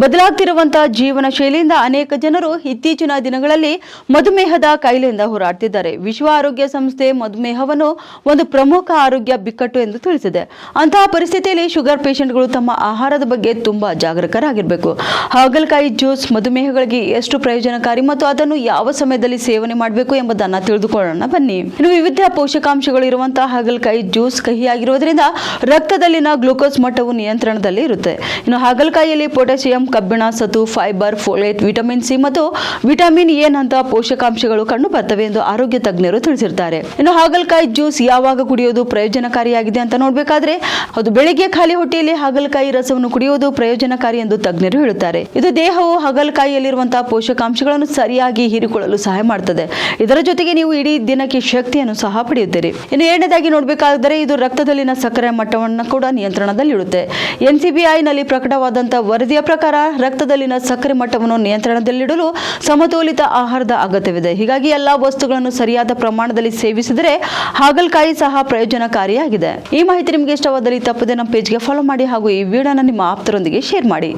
ಬದಲಾಗ್ತಿರುವಂತಹ ಜೀವನ ಶೈಲಿಯಿಂದ ಅನೇಕ ಜನರು ಇತ್ತೀಚಿನ ದಿನಗಳಲ್ಲಿ ಮಧುಮೇಹದ ಕಾಯಿಲೆಯಿಂದ ಹೋರಾಡ್ತಿದ್ದಾರೆ. ವಿಶ್ವ ಆರೋಗ್ಯ ಸಂಸ್ಥೆ ಮಧುಮೇಹವನ್ನು ಒಂದು ಪ್ರಮುಖ ಆರೋಗ್ಯ ಬಿಕ್ಕಟ್ಟು ಎಂದು ತಿಳಿಸಿದೆ. ಅಂತಹ ಪರಿಸ್ಥಿತಿಯಲ್ಲಿ ಶುಗರ್ ಪೇಷಂಟ್ಗಳು ತಮ್ಮ ಆಹಾರದ ಬಗ್ಗೆ ತುಂಬಾ ಜಾಗರೂಕರಾಗಿರಬೇಕು. ಹಾಗಲಕಾಯಿ ಜ್ಯೂಸ್ ಮಧುಮೇಹಗಳಿಗೆ ಎಷ್ಟು ಪ್ರಯೋಜನಕಾರಿ ಮತ್ತು ಅದನ್ನು ಯಾವ ಸಮಯದಲ್ಲಿ ಸೇವನೆ ಮಾಡಬೇಕು ಎಂಬುದನ್ನು ತಿಳಿದುಕೊಳ್ಳೋಣ ಬನ್ನಿ. ಇನ್ನು ವಿವಿಧ ಪೋಷಕಾಂಶಗಳು ಇರುವಂತಹ ಹಾಗಲಕಾಯಿ ಜ್ಯೂಸ್ ಕಹಿಯಾಗಿರುವುದರಿಂದ ರಕ್ತದಲ್ಲಿನ ಗ್ಲೂಕೋಸ್ ಮಟ್ಟವು ನಿಯಂತ್ರಣದಲ್ಲಿ ಇರುತ್ತೆ. ಇನ್ನು ಹಾಗಲಕಾಯಿಯಲ್ಲಿ ಪೊಟ್ಯಾಸಿಯಂ, ಕಬ್ಬಿಣ, ಸತು, ಫೈಬರ್, ಫೋಲೇಟ್, ವಿಟಮಿನ್ ಸಿ ಮತ್ತು ವಿಟಮಿನ್ ಎ ನಂತಹ ಪೋಷಕಾಂಶಗಳು ಕಂಡು ಬರ್ತವೆ ಎಂದು ಆರೋಗ್ಯ ತಜ್ಞರು ತಿಳಿಸಿದ್ದಾರೆ. ಇನ್ನು ಹಾಗಲಕಾಯಿ ಜ್ಯೂಸ್ ಯಾವಾಗ ಕುಡಿಯೋದು ಪ್ರಯೋಜನಕಾರಿಯಾಗಿದೆ ಅಂತ ನೋಡಬೇಕಾದ್ರೆ ಅದು ಬೆಳಿಗ್ಗೆ ಖಾಲಿ ಹೊಟ್ಟೆಯಲ್ಲಿ ಹಾಗಲಕಾಯಿ ರಸವನ್ನು ಕುಡಿಯುವುದು ಪ್ರಯೋಜನಕಾರಿ ಎಂದು ತಜ್ಞರು ಹೇಳುತ್ತಾರೆ. ಇದು ದೇಹವು ಹಾಗಲಕಾಯಿಯಲ್ಲಿರುವಂತಹ ಪೋಷಕಾಂಶಗಳನ್ನು ಸರಿಯಾಗಿ ಹೀರಿಕೊಳ್ಳಲು ಸಹಾಯ ಮಾಡುತ್ತದೆ. ಇದರ ಜೊತೆಗೆ ನೀವು ಇಡೀ ದಿನಕ್ಕೆ ಶಕ್ತಿಯನ್ನು ಸಹ ಪಡೆಯುತ್ತೀರಿ. ಇನ್ನು ಎರಡನೇದಾಗಿ ನೋಡಬೇಕಾದರೆ ಇದು ರಕ್ತದಲ್ಲಿನ ಸಕ್ಕರೆ ಮಟ್ಟವನ್ನು ಕೂಡ ನಿಯಂತ್ರಣದಲ್ಲಿಡುತ್ತೆ. NCBI ನಲ್ಲಿ ಪ್ರಕಟವಾದಂತಹ ವರದಿಯ ಪ್ರಕಾರ ರಕ್ತದಲ್ಲಿನ ಸಕ್ಕರೆ ಮಟ್ಟವನ್ನು ನಿಯಂತ್ರಣದಲ್ಲಿಡಲು ಸಮತೋಲಿತ ಆಹಾರದ ಅಗತ್ಯವಿದೆ. ಹೀಗಾಗಿ ಎಲ್ಲಾ ವಸ್ತುಗಳನ್ನು ಸರಿಯಾದ ಪ್ರಮಾಣದಲ್ಲಿ ಸೇವಿಸಿದರೆ ಹಾಗಲಕಾಯಿ ಸಹ ಪ್ರಯೋಜನಕಾರಿಯಾಗಿದೆ. ಈ ಮಾಹಿತಿ ನಿಮಗೆ ಇಷ್ಟವಾದಲ್ಲಿ ತಪ್ಪದೆ ನಮ್ಮ ಪೇಜ್ಗೆ ಫಾಲೋ ಮಾಡಿ ಹಾಗೂ ಈ ವಿಡಿಯೋನ ನಿಮ್ಮ ಆಪ್ತರೊಂದಿಗೆ ಶೇರ್ ಮಾಡಿ.